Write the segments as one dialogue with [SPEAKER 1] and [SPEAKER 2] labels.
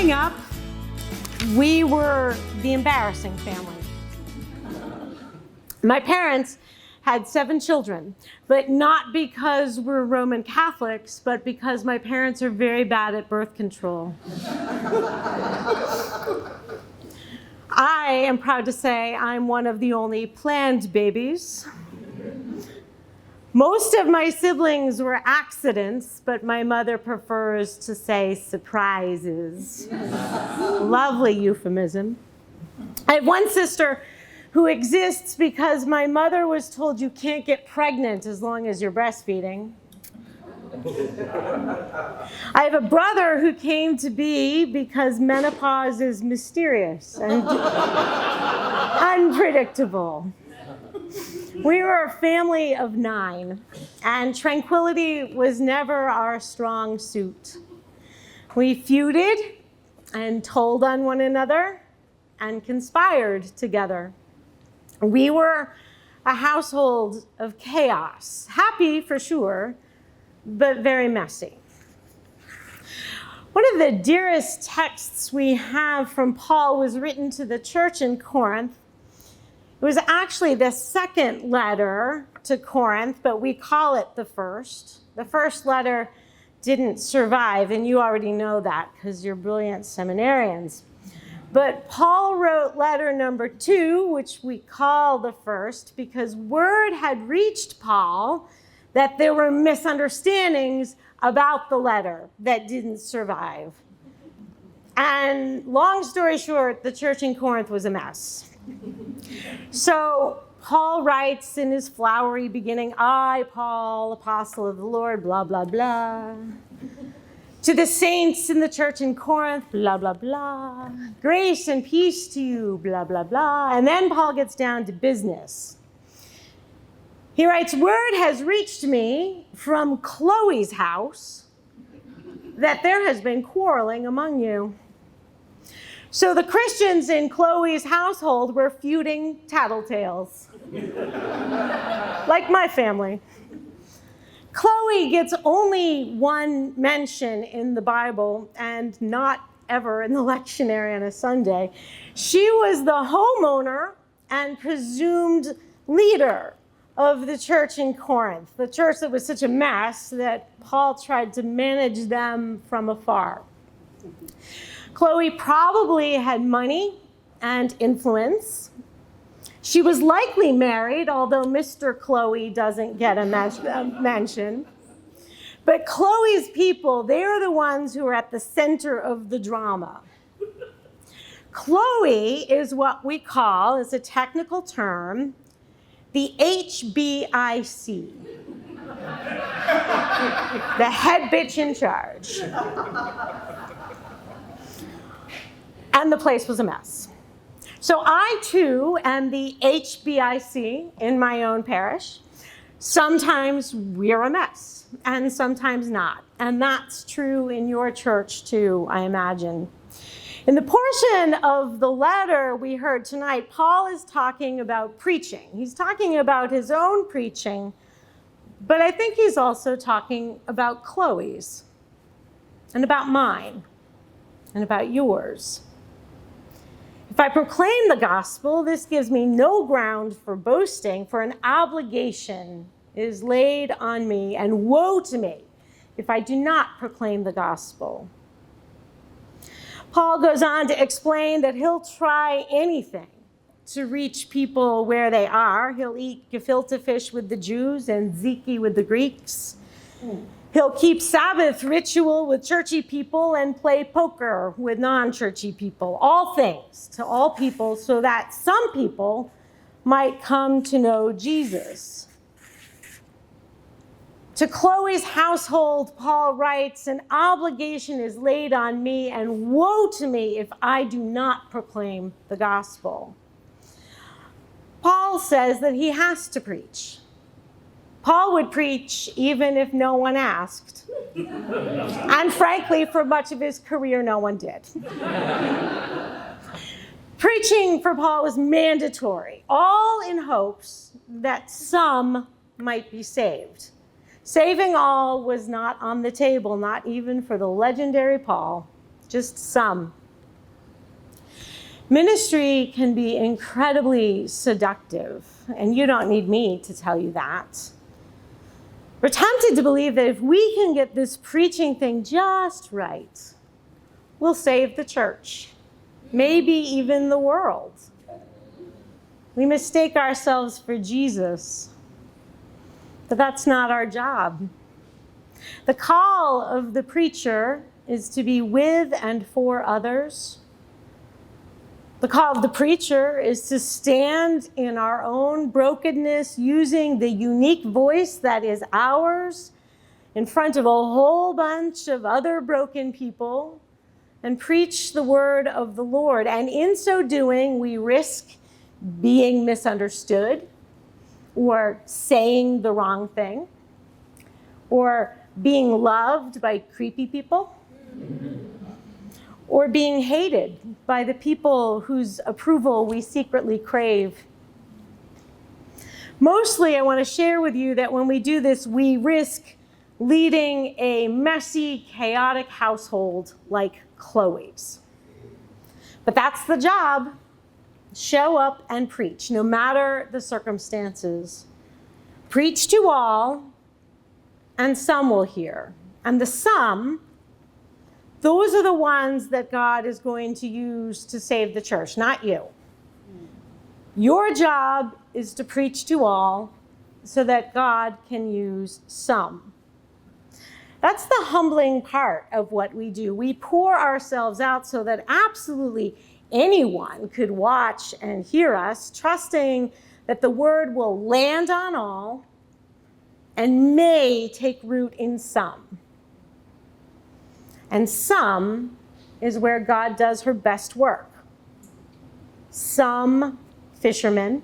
[SPEAKER 1] Growing up, we were the embarrassing family. My parents had 7 children, but not because we're Roman Catholics, but because my parents are very bad at birth control. I am proud to say I'm one of the only planned babies. Most of my siblings were accidents, but my mother prefers to say surprises. Lovely euphemism. I have one sister who exists because my mother was told you can't get pregnant as long as you're breastfeeding. I have a brother who came to be because menopause is mysterious and unpredictable. We were a family of 9, and tranquility was never our strong suit. We feuded and told on one another and conspired together. We were a household of chaos, happy for sure, but very messy. One of the dearest texts we have from Paul was written to the church in Corinth. It was actually the second letter to Corinth, but we call it the first. The first letter didn't survive, and you already know that because you're brilliant seminarians. But Paul wrote letter number 2, which we call the first, because word had reached Paul that there were misunderstandings about the letter that didn't survive. And long story short, the church in Corinth was a mess. So Paul writes in his flowery beginning, I, Paul, apostle of the Lord, blah, blah, blah. To the saints in the church in Corinth, blah, blah, blah. Grace and peace to you, blah, blah, blah. And then Paul gets down to business. He writes, word has reached me from Chloe's house that there has been quarreling among you. So the Christians in Chloe's household were feuding tattletales, like my family. Chloe gets only one mention in the Bible and not ever in the lectionary on a Sunday. She was the homeowner and presumed leader of the church in Corinth, the church that was such a mess that Paul tried to manage them from afar. Chloe probably had money and influence. She was likely married, although Mr. Chloe doesn't get a mention. But Chloe's people, they're the ones who are at the center of the drama. Chloe is what we call, it's a technical term, the HBIC, the head bitch in charge. And the place was a mess. So I, too, am the HBIC in my own parish. Sometimes we're a mess, and sometimes not. And that's true in your church, too, I imagine. In the portion of the letter we heard tonight, Paul is talking about preaching. He's talking about his own preaching, but I think he's also talking about Chloe's, and about mine, and about yours. If I proclaim the gospel, this gives me no ground for boasting, for an obligation is laid on me, and woe to me if I do not proclaim the gospel. Paul goes on to explain that he'll try anything to reach people where they are. He'll eat gefilte fish with the Jews and tzatziki with the Greeks. He'll keep Sabbath ritual with churchy people and play poker with non-churchy people. All things to all people so that some people might come to know Jesus. To Chloe's household, Paul writes, an obligation is laid on me, and woe to me if I do not proclaim the gospel. Paul says that he has to preach. Paul would preach even if no one asked. And frankly, for much of his career, no one did. Preaching for Paul was mandatory, all in hopes that some might be saved. Saving all was not on the table, not even for the legendary Paul. just some. Ministry can be incredibly seductive, and you don't need me to tell you that. We're tempted to believe that if we can get this preaching thing just right, we'll save the church, maybe even the world. We mistake ourselves for Jesus, but that's not our job. The call of the preacher is to be with and for others. The call of the preacher is to stand in our own brokenness, using the unique voice that is ours in front of a whole bunch of other broken people and preach the word of the Lord. And in so doing, we risk being misunderstood or saying the wrong thing or being loved by creepy people or being hated by the people whose approval we secretly crave. Mostly, I want to share with you that when we do this, we risk leading a messy, chaotic household like Chloe's. But that's the job. Show up and preach, no matter the circumstances. Preach to all, and some will hear. And the some, those are the ones that God is going to use to save the church, not you. Your job is to preach to all so that God can use some. That's the humbling part of what we do. We pour ourselves out so that absolutely anyone could watch and hear us, trusting that the word will land on all and may take root in some. And some is where God does her best work. Some fishermen,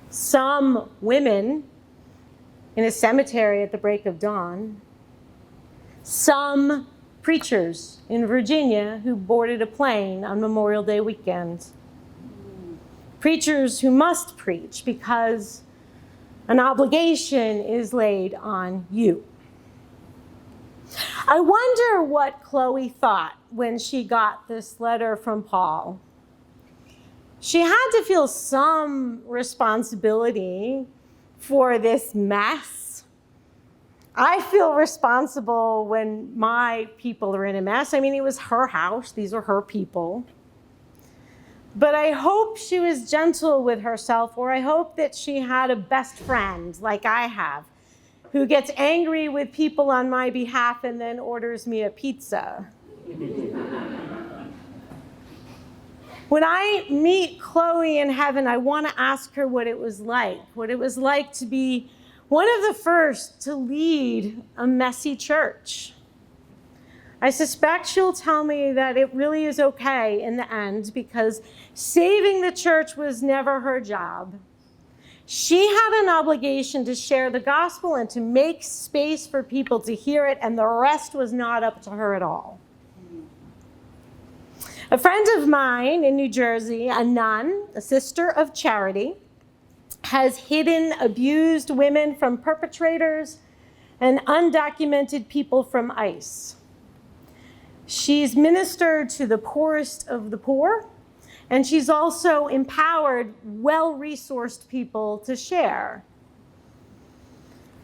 [SPEAKER 1] some women in a cemetery at the break of dawn, some preachers in Virginia who boarded a plane on Memorial Day weekend. Preachers who must preach because an obligation is laid on you. I wonder what Chloe thought when she got this letter from Paul. She had to feel some responsibility for this mess. I feel responsible when my people are in a mess. I mean, it was her house. These are her people. But I hope she was gentle with herself, or I hope that she had a best friend like I have, who gets angry with people on my behalf and then orders me a pizza. When I meet Chloe in heaven, I want to ask her what it was like to be one of the first to lead a messy church. I suspect she'll tell me that it really is okay in the end because saving the church was never her job. She had an obligation to share the gospel and to make space for people to hear it, and the rest was not up to her at all. A friend of mine in New Jersey, a nun, a sister of charity, has hidden abused women from perpetrators and undocumented people from ICE. She's ministered to the poorest of the poor, and she's also empowered well-resourced people to share.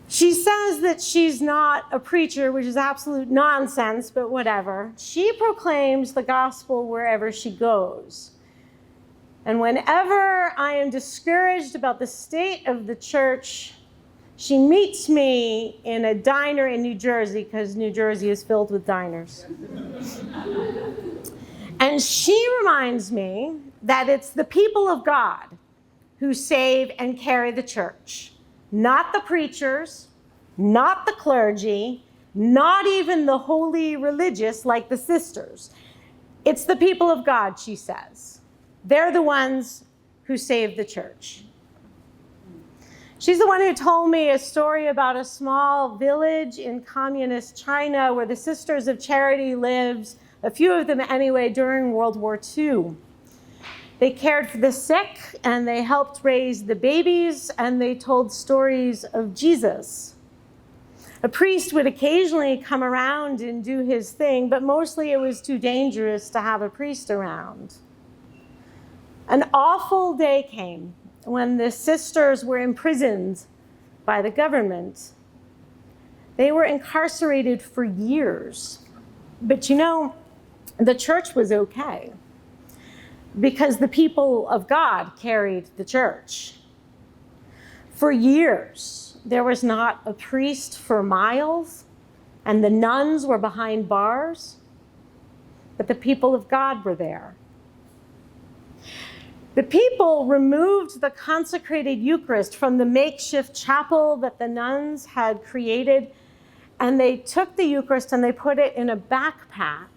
[SPEAKER 1] She says that she's not a preacher, which is absolute nonsense, but whatever. She proclaims the gospel wherever she goes. And whenever I am discouraged about the state of the church, she meets me in a diner in New Jersey, because New Jersey is filled with diners. And she reminds me that it's the people of God who save and carry the church, not the preachers, not the clergy, not even the holy religious like the sisters. It's the people of God, she says. They're the ones who save the church. She's the one who told me a story about a small village in communist China where the Sisters of Charity lived, a few of them anyway, during World War II. They cared for the sick, and they helped raise the babies, and they told stories of Jesus. A priest would occasionally come around and do his thing, but mostly it was too dangerous to have a priest around. An awful day came when the sisters were imprisoned by the government. They were incarcerated for years. But you know, the church was okay because the people of God carried the church. For years, there was not a priest for miles, and the nuns were behind bars, but the people of God were there. The people removed the consecrated Eucharist from the makeshift chapel that the nuns had created, and they took the Eucharist and they put it in a backpack,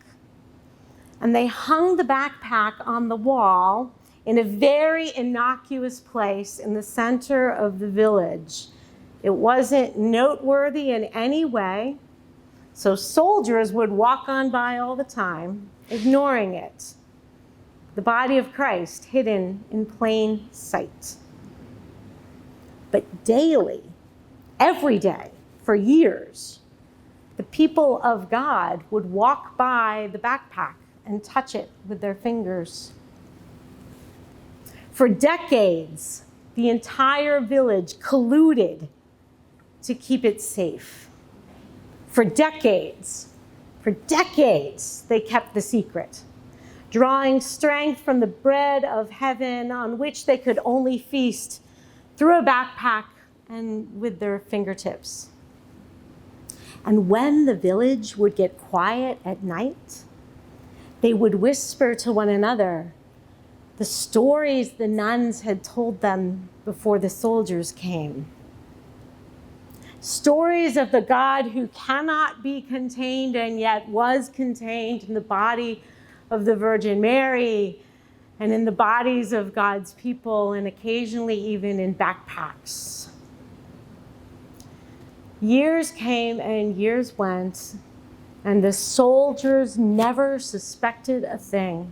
[SPEAKER 1] and they hung the backpack on the wall in a very innocuous place in the center of the village. It wasn't noteworthy in any way, so soldiers would walk on by all the time, ignoring it. The body of Christ hidden in plain sight. But daily, every day, for years, the people of God would walk by the backpack and touch it with their fingers. For decades, the entire village colluded to keep it safe. For decades, they kept the secret, drawing strength from the bread of heaven on which they could only feast through a backpack and with their fingertips. And when the village would get quiet at night, they would whisper to one another the stories the nuns had told them before the soldiers came. Stories of the God who cannot be contained and yet was contained in the body of the Virgin Mary and in the bodies of God's people, and occasionally even in backpacks. Years came and years went, and the soldiers never suspected a thing.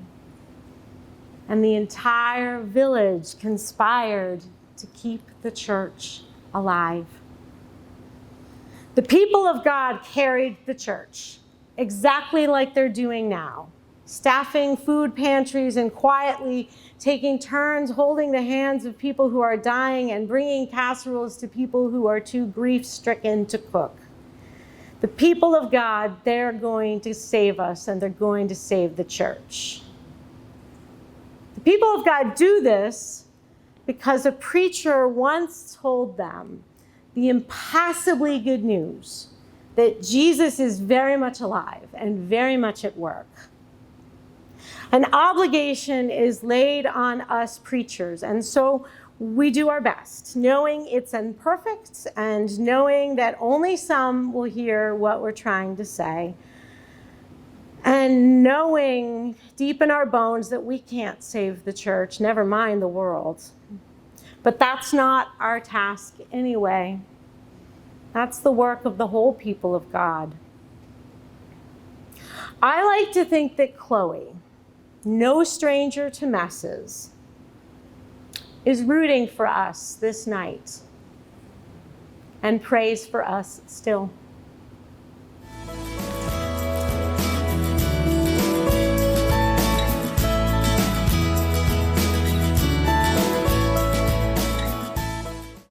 [SPEAKER 1] And the entire village conspired to keep the church alive. The people of God carried the church, exactly like they're doing now, staffing food pantries and quietly taking turns holding the hands of people who are dying and bringing casseroles to people who are too grief-stricken to cook. The people of God, they're going to save us, and they're going to save the church. The people of God do this because a preacher once told them the impossibly good news that Jesus is very much alive and very much at work. An obligation is laid on us preachers, and so we do our best, knowing it's imperfect and knowing that only some will hear what we're trying to say, and knowing deep in our bones that we can't save the church, never mind the world. But that's not our task anyway. That's the work of the whole people of God. I like to think that Chloe, no stranger to messes, is rooting for us this night and prays for us still.